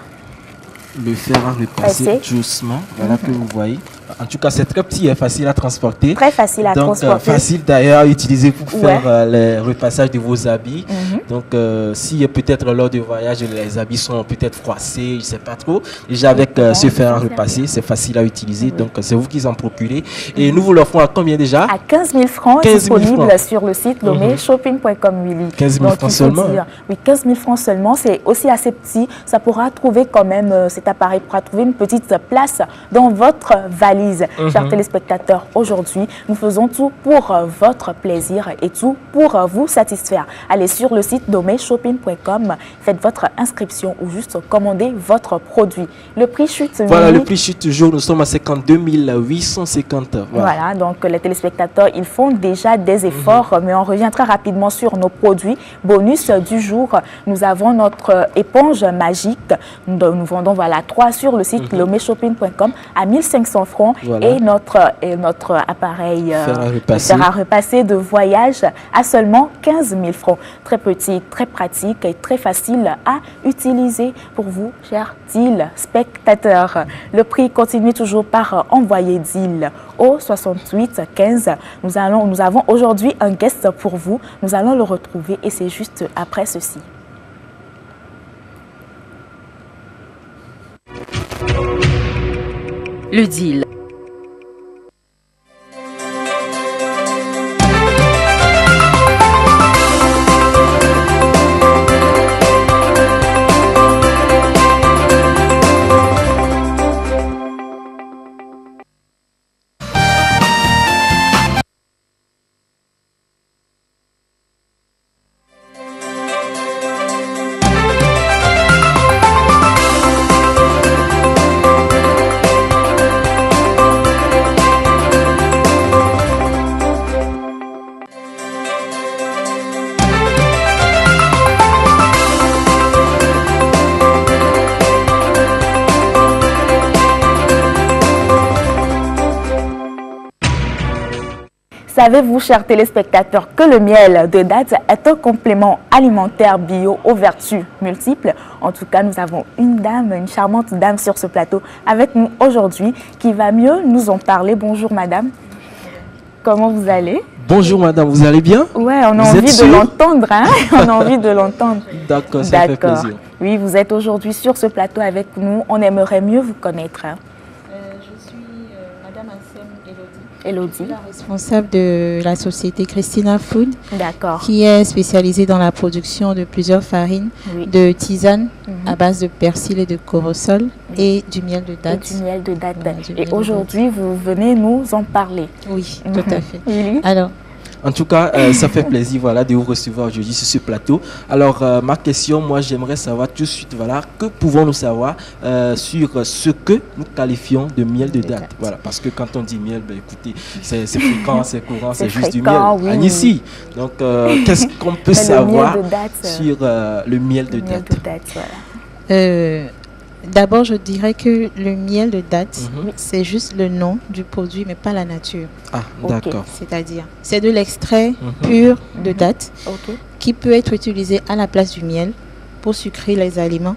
Le fer à repasser Passer. doucement, voilà que vous voyez. En tout cas, c'est très petit et facile à transporter. Très facile à Donc, transporter. facile d'ailleurs à utiliser pour Ouais. faire les repassages de vos habits. Donc, si peut-être lors du voyage, les habits sont peut-être froissés, je ne sais pas trop. Déjà, avec ce fer à repasser, c'est facile à utiliser. Donc, c'est vous qui en procurez. Et nous vous l'offrons à combien déjà? À 15 000 francs, 15 000 disponible francs. sur le site lomeshopping.com, Willy. 15 000 Donc, francs il faut seulement, dire- Oui, 15 000 francs seulement. C'est aussi assez petit. Ça pourra trouver quand même, cet appareil pourra trouver une petite place dans votre valise. Chers téléspectateurs, aujourd'hui, nous faisons tout pour votre plaisir et tout pour vous satisfaire. Allez sur le site lomeshopping.com, faites votre inscription ou juste commandez votre produit. Le prix chute, Voilà, Willy. le prix chute toujours. Nous sommes à 52 850. Voilà, donc les téléspectateurs, ils font déjà des efforts, mais on revient très rapidement sur nos produits. Bonus du jour, nous avons notre éponge magique. Nous vendons 3 sur le site lomeshopping.com à 1500 francs Voilà. et notre appareil Fer à repasser. fer à repasser de voyage à seulement 15 000 francs. Très petit, très pratique et très facile à utiliser pour vous, chers téléspectateurs. Le prix continue toujours par envoyer deal au 68 15. Nous avons aujourd'hui un guest pour vous. Nous allons le retrouver et c'est juste après ceci. Le deal. Savez-vous, chers téléspectateurs, que le miel de date est un complément alimentaire bio aux vertus multiples? En tout cas, nous avons une dame, une charmante dame sur ce plateau avec nous aujourd'hui qui va mieux nous en parler. Bonjour madame, comment vous allez? Bonjour madame, vous allez bien? Ouais, on a Vous êtes envie de sûre? l'entendre, hein? On a envie de l'entendre. D'accord, ça fait D'accord. plaisir. Oui, vous êtes aujourd'hui sur ce plateau avec nous. On aimerait mieux vous connaître, hein? Je suis Madame Ansem Elodie. Elodie. Je suis la responsable de la société Christina Food, D'accord. qui est spécialisée dans la production de plusieurs farines, Oui. de tisanes à base de persil et de corosol et du miel de Et date. du miel de date. Ouais, du miel Et de aujourd'hui, vous venez nous en parler. Oui, tout à fait. Oui. Alors, En tout cas, ça fait plaisir de vous recevoir aujourd'hui sur ce plateau. Alors, ma question, moi, j'aimerais savoir tout de suite, que pouvons-nous savoir sur ce que nous qualifions de miel de date. Voilà, parce que quand on dit miel, écoutez, c'est fréquent, c'est courant, c'est juste du miel. fréquent, oui, Ici. Donc, qu'est-ce qu'on peut Mais savoir le miel de date, sur le miel de le miel date? de date, voilà. d'abord, je dirais que le miel de date, Mhm. c'est juste le nom du produit, mais pas la nature. Ah, Ok. d'accord. C'est-à-dire, c'est de l'extrait Mhm. pur de date Ok. qui peut être utilisé à la place du miel pour sucrer les aliments.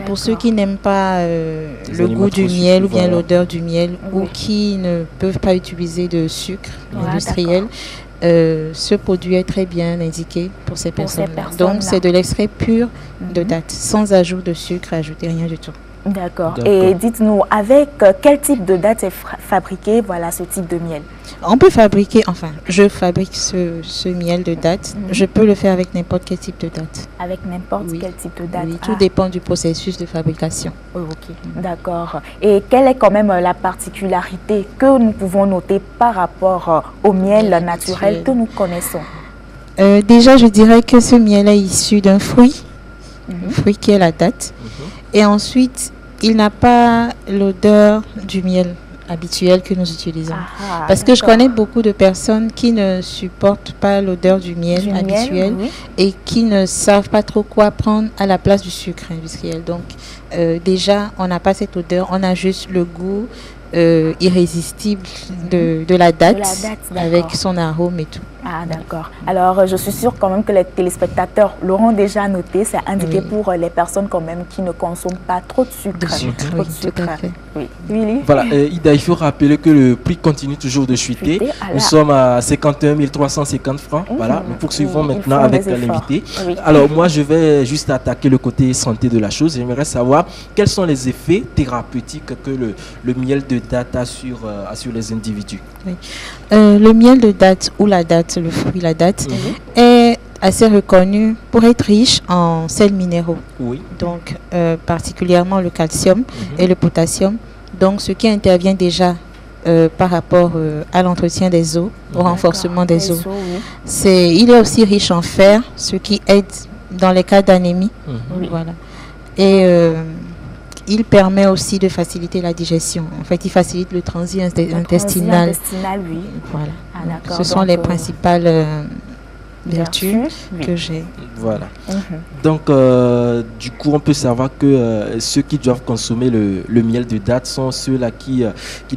Pour ceux qui n'aiment pas le aliments goût du trop miel ou sucrés, bien voilà. l'odeur du miel ou qui ne peuvent pas utiliser de sucre industriel, ce produit est très bien indiqué pour ces Pour ces personnes-là. personnes-là. Donc c'est de l'extrait pur de date, sans ajout de sucre, ajouter rien du tout. D'accord. D'accord. Et dites-nous, avec quel type de date est fabriqué voilà, ce type de miel? On peut fabriquer, enfin, je fabrique ce miel de date. Je peux le faire avec n'importe quel type de date. Avec n'importe Oui. quel type de date? Oui, tout dépend du processus de fabrication. Oh, ok, d'accord. Et quelle est quand même la particularité que nous pouvons noter par rapport au miel Miel naturel naturel. que nous connaissons? Déjà, je dirais que ce miel est issu d'un fruit, un fruit qui est la date. Et ensuite, il n'a pas l'odeur du miel habituel que nous utilisons. Ah, Parce que je d'accord. connais beaucoup de personnes qui ne supportent pas l'odeur du miel Du miel, habituel oui. et qui ne savent pas trop quoi prendre à la place du sucre industriel. Donc, déjà, on n'a pas cette odeur, on a juste le goût irrésistible de la date, date, d'accord. avec son arôme et tout. Ah, d'accord. Alors, je suis sûre quand même que les téléspectateurs l'auront déjà noté. C'est indiqué Oui. pour les personnes quand même qui ne consomment pas trop de sucre. De sucre, Trop oui, de tout sucre. à fait. Oui. Willy? Voilà, Ida, il faut rappeler que le prix continue toujours de chuter. Chuter, ah là. Nous sommes à 51 350 francs. Voilà, nous poursuivons Ils maintenant font avec des efforts. l'invité. Oui. Alors, moi, je vais juste attaquer le côté santé de la chose. J'aimerais savoir quels sont les effets thérapeutiques que le miel de date a sur les individus. Le miel de date ou la date, le fruit la date, est assez reconnu pour être riche en sels minéraux. Oui. Donc, particulièrement le calcium et le potassium. Donc, ce qui intervient déjà par rapport à l'entretien des os, au renforcement des Les os. os, oui. Il est aussi riche en fer, ce qui aide dans les cas d'anémie. Voilà. Et il permet aussi de faciliter la digestion. En fait, il facilite le transit intestinal. Intestinal, oui. Voilà. Ah, Donc, d'accord. ce sont Donc, les principales vertus oui. que j'ai. Voilà. Mhm. Donc, du coup, on peut savoir que ceux qui doivent consommer le miel de date sont ceux-là qui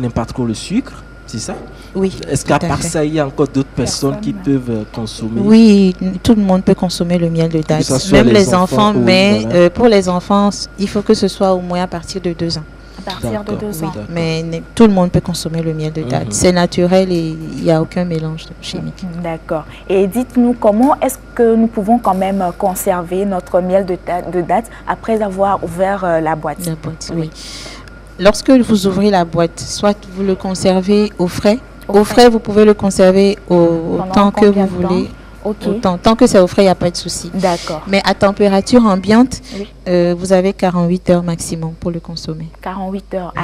n'aiment pas trop le sucre, c'est ça? Oui. Est-ce tout qu'à à part fait. ça, il y a encore d'autres personnes qui peuvent consommer? Oui, tout le monde peut consommer le miel de date, ça soit même les les enfants enfants, ou- mais voilà. pour les enfants, il faut que ce soit au moins à partir de 2 ans. À partir de D'accord, 2 oui, ans. d'accord. Mais tout le monde peut consommer le miel de date. Mhm. C'est naturel et il n'y a aucun mélange chimique. D'accord. Et dites-nous, comment est-ce que nous pouvons quand même conserver notre miel de date après avoir ouvert la boîte? La boîte, oui. Lorsque vous ouvrez la boîte, soit vous le conservez au frais. Au frais, vous pouvez le conserver Pendant autant que combien vous de temps? voulez. Ok. Tant que c'est au frais, il n'y a pas de souci. D'accord. Mais à température ambiante, Oui. vous avez 48 heures maximum pour le consommer. 48 heures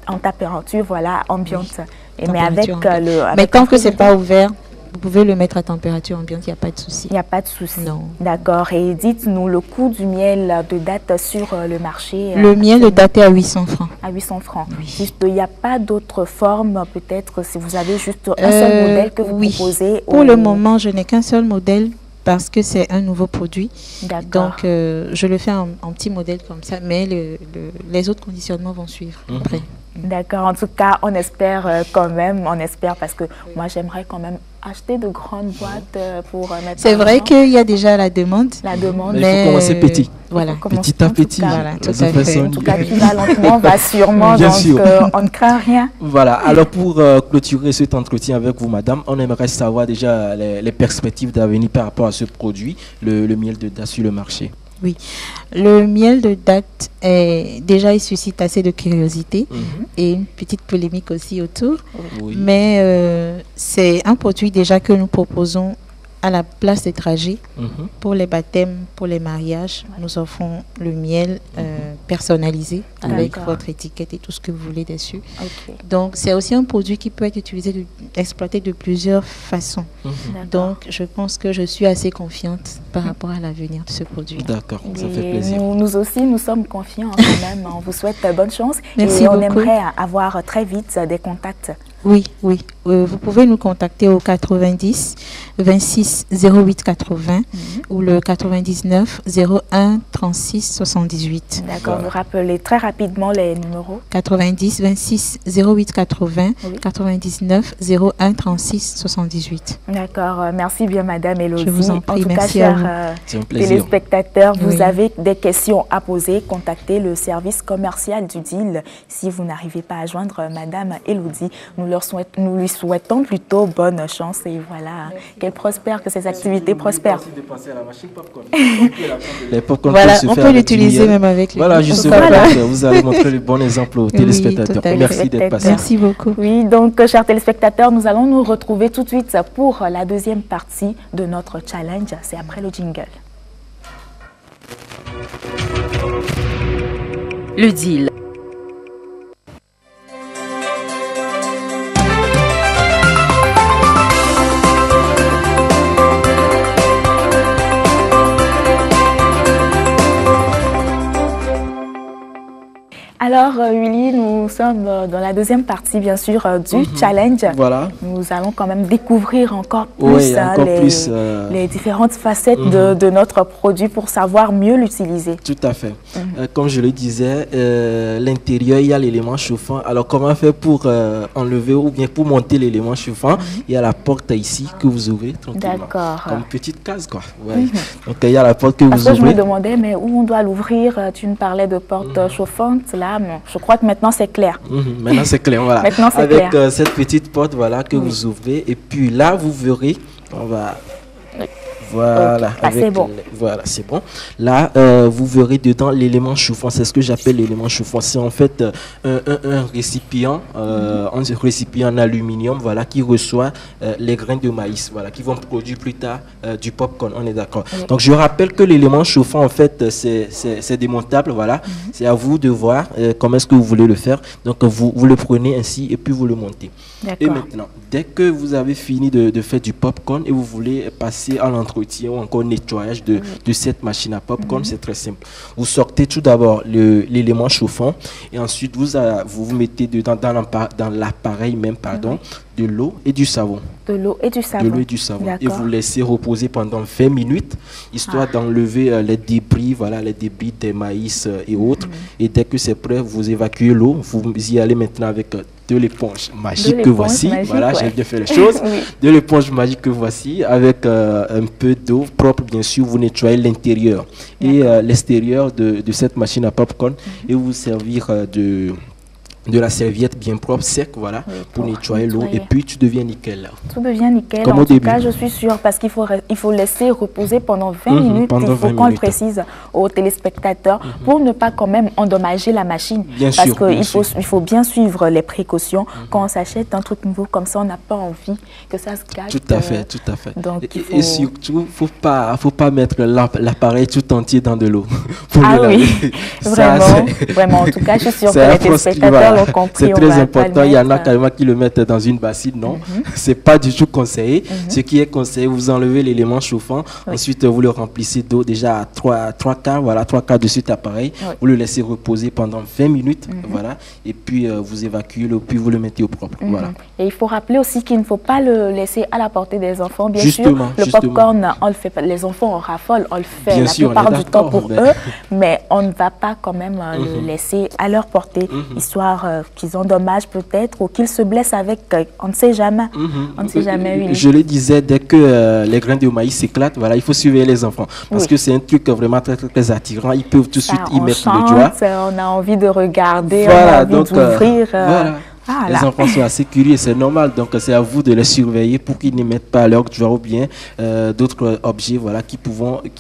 en température, voilà, ambiante. Et mais Température avec ambiante. le. Mais avec tant un que c'est frigidaire, pas ouvert, vous pouvez le mettre à température ambiante, il n'y a pas de souci. il n'y a pas de souci. Non. D'accord. Et dites-nous le coût du miel de date sur le marché. Le miel est actuellement, daté à 800 francs. à 800 francs. Juste, il n'y a pas d'autre forme, peut-être, si vous avez juste un seul modèle que vous oui. proposez. Pour le moment, je n'ai qu'un seul modèle parce que c'est un nouveau produit. D'accord. Donc, je le fais en petit modèle comme ça, mais les autres conditionnements vont suivre après. D'accord. En tout cas, on espère quand même, on espère parce que moi, j'aimerais quand même acheter de grandes boîtes pour mettre. C'est vrai qu'il y a déjà la demande. La demande. Mais il faut commencer petit. Voilà. Commencer Petit à en tout petit. cas. Voilà, tout De à fait. façon- En tout cas, qui va lentement, va sûrement. Bien donc, sûr. on ne craint rien. Voilà, alors pour clôturer cet entretien avec vous, madame, on aimerait savoir déjà les perspectives d'avenir par rapport à ce produit, le miel de date sur le marché. Le miel de date, déjà, il suscite assez de curiosité et une petite polémique aussi autour. Oui. Mais c'est un produit déjà que nous proposons à la place des trajets. Mhm. Pour les baptêmes, pour les mariages, nous offrons le miel personnalisé avec D'accord. votre étiquette et tout ce que vous voulez dessus. Ok. Donc, c'est aussi un produit qui peut être utilisé, exploité de plusieurs façons. D'accord. Donc, je pense que je suis assez confiante par rapport à l'avenir de ce produit. D'accord, ça Et fait plaisir. nous aussi, nous sommes confiants quand même. On vous souhaite bonne chance. Merci et on beaucoup. aimerait avoir très vite des contacts. Oui, oui. vous pouvez nous contacter au 90 26 08 80 ou le 99 01 36 78. D'accord, vous rappelez très rapidement les numéros. 90 26 08 80 Oui. 99 01 36 78. D'accord, merci bien Madame Elodie. Je vous en prie, tout merci cas, à vous. chers C'est un plaisir. téléspectateurs, vous Oui. avez des questions à poser, contactez le service commercial du deal. Si vous n'arrivez pas à joindre Madame Elodie, nous lui souhaitons plutôt bonne chance et voilà, qu'elle prospère, que ses activités prospèrent. Les popcorn Voilà, peuvent se on faire peut avec l'utiliser du miel. même avec les Voilà, petits justement, Voilà. donc, vous allez montrer le bon exemple aux Oui, téléspectateurs. tout à fait. Merci d'être passé. Merci beaucoup. Oui, donc chers téléspectateurs, nous allons nous retrouver tout de suite pour la deuxième partie de notre challenge. C'est après le jingle. Le deal. Alors, Willy, nous sommes dans la deuxième partie, bien sûr, du challenge. Voilà. Nous allons quand même découvrir encore plus, Oui, encore plus, les différentes facettes de notre produit pour savoir mieux l'utiliser. Tout à fait. Comme je le disais, l'intérieur, il y a l'élément chauffant. Alors, comment faire pour enlever ou bien pour monter l'élément chauffant? Il y a la porte ici que vous ouvrez tranquillement. D'accord. Comme petite case, quoi. Ouais. Donc, il y a la porte que Parce vous que je me ouvrez. demandais, mais où on doit l'ouvrir? Tu nous parlais de porte chauffante, là. Bon, je crois que maintenant, c'est clair. Maintenant, c'est clair. Voilà. Maintenant, c'est Avec clair. cette petite porte, voilà, que vous ouvrez. Et puis là, vous verrez, on va... Voilà, Ok. Ah, c'est bon. Voilà, c'est bon. Là, vous verrez dedans l'élément chauffant. C'est ce que j'appelle l'élément chauffant. C'est en fait un récipient, un récipient en aluminium, voilà, qui reçoit les grains de maïs, voilà, qui vont produire plus tard du popcorn. On est d'accord. Oui. Donc, je rappelle que l'élément chauffant, en fait, c'est démontable, voilà. C'est à vous de voir comment est-ce que vous voulez le faire. Donc, vous le prenez ainsi et puis vous le montez. Et D'accord. maintenant, dès que vous avez fini de faire du popcorn et vous voulez passer à l'entretien ou encore au nettoyage de cette machine à popcorn, c'est très simple. Vous sortez tout d'abord l'élément chauffant et ensuite vous mettez dedans dans l'appareil même, pardon, de l'eau et du savon. De l'eau et du savon. De l'eau et du savon. Et D'accord. vous laissez reposer pendant 20 minutes, histoire d'enlever les débris, voilà, les débris des maïs et autres. Et dès que c'est prêt, vous évacuez l'eau. Vous y allez maintenant avec de l'éponge magique que voici. magique, Voilà, ouais. j'ai bien fait les choses. Oui. De l'éponge magique que voici, avec un peu d'eau propre, bien sûr. Vous nettoyez l'intérieur et l'extérieur de cette machine à popcorn et vous servir de la serviette bien propre, sec, voilà, Oui, pour pour nettoyer l'eau. nettoyer. Et puis, tu deviens nickel, là. Tout devient nickel. Comme En au tout début. cas, je suis sûre, parce qu'il faut laisser reposer pendant 20 minutes. pendant Il faut 20 qu'on le minutes. précise aux téléspectateurs pour ne pas quand même endommager la machine. Bien parce sûr, bien qu'il faut bien suivre les précautions. Quand on s'achète un truc nouveau comme ça, on n'a pas envie que ça se gâte. Tout à fait, tout à fait. Donc, et, il et faut- surtout, faut pas mettre l'appareil tout entier dans de l'eau. Pour Ah le oui, laver. vraiment, c'est- vraiment. En tout cas, je suis sûre que c'est les un proscrit, téléspectateurs voilà. l'ont compris. C'est on très va pas important. le Il y en a mettre. carrément qui le mettent dans une bassine. Non, c'est pas du tout conseillé. Ce qui est conseillé, vous enlevez l'élément chauffant. Oui. Ensuite, vous le remplissez d'eau déjà à 3 quarts. Voilà, 3 quarts de cet appareil. Oui. Vous le laissez reposer pendant 20 minutes. Voilà. Et puis, vous évacuez l'eau, puis vous le mettez au propre. Voilà. Et il faut rappeler aussi qu'il ne faut pas le laisser à la portée des enfants. Bien Justement, sûr, le justement. popcorn, on le fait pas. Les enfants en raffolent, on le fait Bien la sûr, on plupart est du temps d'accord, pour mais- eux, mais on ne va pas quand même le laisser à leur portée, histoire qu'ils endommagent peut-être ou qu'ils se blessent avec. On ne sait jamais. On ne sait jamais, oui. Je le disais, dès que les grains de maïs s'éclatent, voilà, il faut surveiller les enfants. Parce Oui. que c'est un truc vraiment très, très, très attirant. Ils peuvent tout de suite y on mettre chante, le doigt. on a envie de regarder, on Voilà, a envie donc, d'ouvrir. voilà. Ah, Les là. enfants sont assez curieux, c'est normal. Donc, c'est à vous de les surveiller pour qu'ils ne mettent pas leur doigt ou bien d'autres objets voilà, qui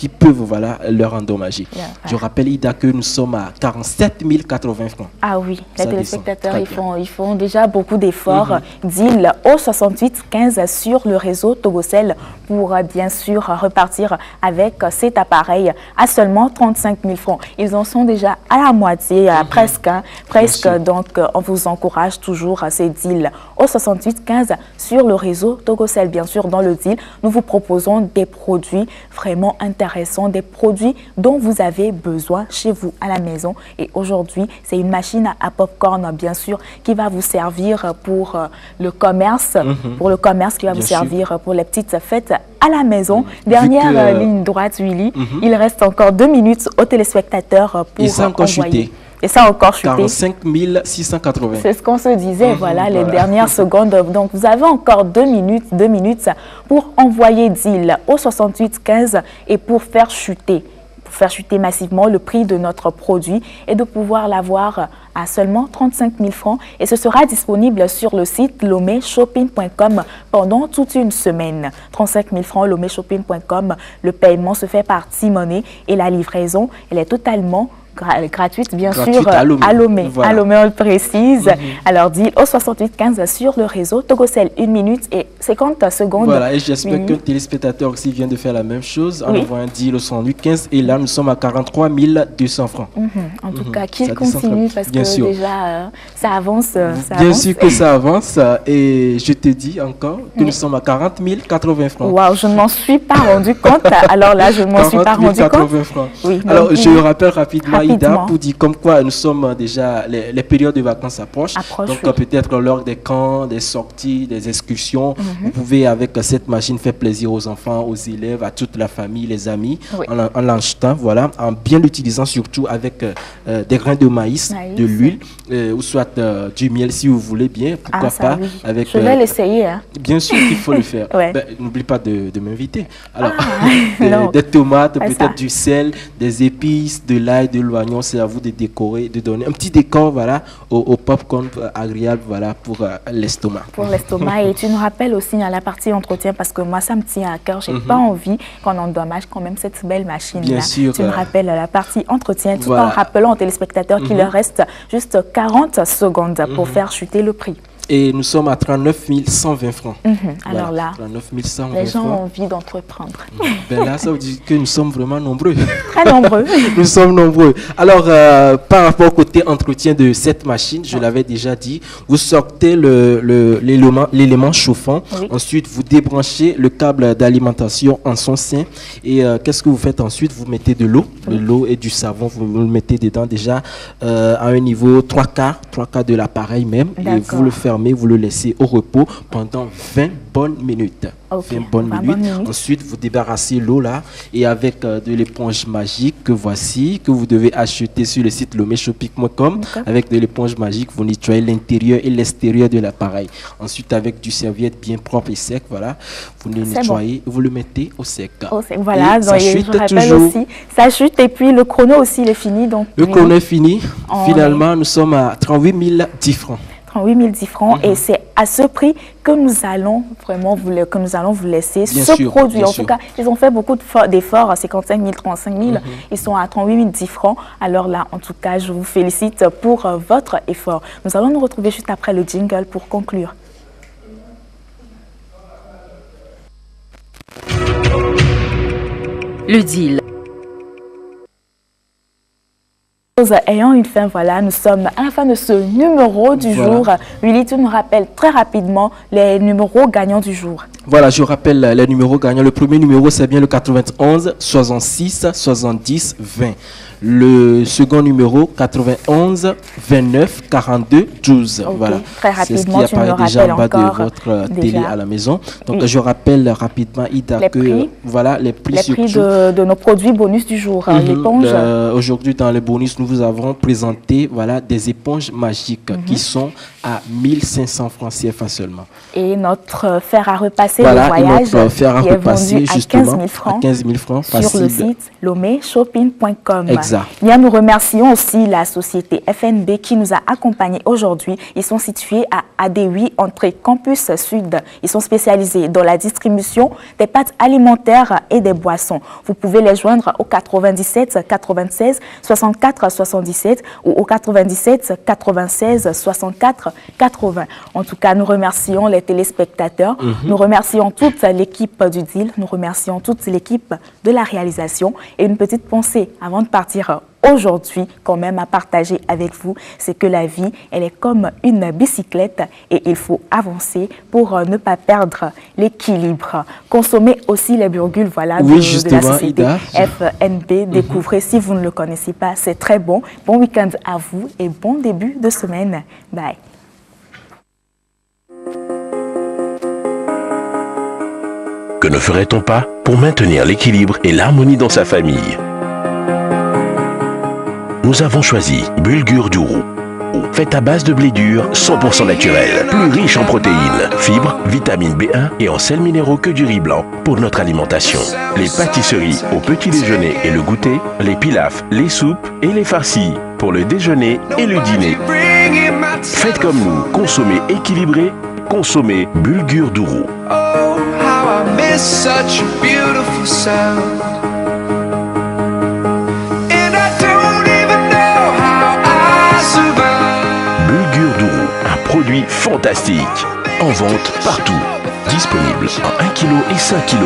peuvent voilà, leur endommager. Bien, Je voilà. rappelle, Ida, que nous sommes à 47 080 francs. Ah oui, Ça les téléspectateurs, descend. ils font déjà beaucoup d'efforts. Deal au 68 15 sur le réseau Togocel pour bien sûr repartir avec cet appareil à seulement 35 000 francs. Ils en sont déjà à la moitié, presque. Presque. sûr. Donc, on vous encourage toujours toujours ces deals au 68 15 sur le réseau Togocel. Bien sûr, dans le deal, nous vous proposons des produits vraiment intéressants, des produits dont vous avez besoin chez vous à la maison. Et aujourd'hui, c'est une machine à popcorn, bien sûr, qui va vous servir pour le commerce, qui va vous servir pour les petites fêtes à la maison. Dernière ligne droite, Willy. Il reste encore 2 minutes aux téléspectateurs pour envoyer. Et ça a encore chuté. 45 680. C'est ce qu'on se disait, voilà, les dernières secondes. Donc, vous avez encore 2 minutes pour envoyer deal au 68 15 et pour faire chuter massivement le prix de notre produit et de pouvoir l'avoir à seulement 35 000 francs. Et ce sera disponible sur le site lomeshopping.com pendant toute une semaine. 35 000 francs, lomeshopping.com. Le paiement se fait par T-Money et la livraison, elle est totalement gratuite, bien sûr, à Lomé. Voilà. À Lomé, on le précise. Alors, deal au 68 15 sur le réseau Togocel. 1 minute et 50 secondes. Voilà, et j'espère que le téléspectateur aussi vient de faire la même chose en envoyant un deal au 68 15. Et là, nous sommes à 43 200 francs. En tout cas, qu'il continue parce que déjà, ça avance. Bien sûr que ça avance. Et je te dis encore que nous sommes à 40 080 francs. Waouh, je ne m'en suis pas rendu compte. Alors là, je ne m'en suis pas rendu compte. Francs. Oui, alors, je rappelle rapidement. Pour dire comme quoi nous sommes déjà, les périodes de vacances approchent. Donc peut-être lors des camps, des sorties, des excursions, vous pouvez avec cette machine faire plaisir aux enfants, aux élèves, à toute la famille, les amis, en l'achetant, voilà, en bien l'utilisant surtout avec des grains de maïs, de l'huile, ou soit du miel si vous voulez bien, pourquoi pas. Oui. Avec, je vais l'essayer. Hein. Bien sûr qu'il faut le faire. N'oublie pas de m'inviter. Alors, des tomates, peut-être du sel, des épices, de l'ail, de l'oignon. C'est à vous de décorer, de donner un petit décor, voilà, au popcorn agréable, voilà, pour l'estomac. Pour l'estomac. Et tu nous rappelles aussi à la partie entretien, parce que moi, ça me tient à cœur. J'ai pas envie qu'on endommage quand même cette belle machine-là. Bien sûr. Tu me rappelles la partie entretien, tout en rappelant aux téléspectateurs qu'il leur reste juste 40 secondes pour faire chuter le prix. Et nous sommes à 39 120 francs. Alors là, 39 120 les gens francs. ont envie d'entreprendre. Ben là, ça veut dire que nous sommes vraiment nombreux. Très nombreux. Nous sommes nombreux. Alors, par rapport au côté entretien de cette machine, je l'avais déjà dit, vous sortez l'élément chauffant. Oui. Ensuite, vous débranchez le câble d'alimentation en son sein. Et qu'est-ce que vous faites ensuite? Vous mettez de l'eau, et du savon. Vous le mettez dedans déjà à un niveau 3/4 de l'appareil même. Et vous le fermez. Vous le laissez au repos pendant 20 bonnes minutes. 20 bonnes minutes. Ensuite, vous débarrassez l'eau là et avec de l'éponge magique que voici, que vous devez acheter sur le site lomeshopping.com. Avec de l'éponge magique, vous nettoyez l'intérieur et l'extérieur de l'appareil. Ensuite, avec du serviette bien propre et sec, voilà, vous le nettoyez, vous le mettez au sec. Voilà, ça chute toujours. Aussi, ça chute et puis le chrono aussi, il est fini. Donc, le chrono est fini. Finalement, nous sommes à 38 010 francs. 8 010 francs et c'est à ce prix que nous allons vraiment vous laisser bien ce sûr, produit. En tout cas, ils ont fait beaucoup d'efforts, à 55 000, 35 000. Ils sont à 38 010 francs. Alors là, en tout cas, je vous félicite pour votre effort. Nous allons nous retrouver juste après le jingle pour conclure. Le deal. Ayant une fin, voilà, nous sommes à la fin de ce numéro du jour. Willy, tu nous rappelles très rapidement les numéros gagnants du jour. Voilà, je rappelle les numéros gagnants. Le premier numéro, c'est bien le 91 66 70 20. Le second numéro, 91 29 42 12. Voilà. Très rapidement, c'est ce qui apparaît déjà en bas de votre télé à la maison. Donc, je rappelle rapidement, Ida, voilà, les prix de nos produits bonus du jour. L'éponge. Aujourd'hui, dans les bonus, nous vous avons présenté, voilà, des éponges magiques qui sont à 1500 francs CFA seulement. Et notre fer à repasser, voilà, le voyage, notre fer à qui est repasser, vendu justement, à 15 000 francs sur le site lomeshopping.com. Exact. Bien, nous remercions aussi la société FNB qui nous a accompagnés aujourd'hui. Ils sont situés à AD8, entrée Campus Sud. Ils sont spécialisés dans la distribution des pâtes alimentaires et des boissons. Vous pouvez les joindre au 97 96 64 77 ou au 97 96 64 80. En tout cas, nous remercions les téléspectateurs. Nous remercions remercions toute l'équipe du deal, nous remercions toute l'équipe de la réalisation et une petite pensée avant de partir aujourd'hui quand même à partager avec vous, c'est que la vie, elle est comme une bicyclette et il faut avancer pour ne pas perdre l'équilibre. Consommez aussi les burgules, voilà, Oui, de justement, la société Ida. FNB. Découvrez si vous ne le connaissez pas, c'est très bon. Bon week-end à vous et bon début de semaine. Bye. Que ne ferait-on pas pour maintenir l'équilibre et l'harmonie dans sa famille? Nous avons choisi Bulgur du Roux. Fait à base de blé dur 100% naturel, plus riche en protéines, fibres, vitamine B1 et en sels minéraux que du riz blanc pour notre alimentation. Les pâtisseries au petit déjeuner et le goûter, les pilafs, les soupes et les farcis pour le déjeuner et le dîner. Faites comme nous, consommez équilibré, consommez Bulgur du Roux. Oh, how I miss such a beautiful sound. And I don't even know how I survive. Bulgur du Roux, un produit fantastique. En vente partout. Disponible en 1 kg et 5 kg.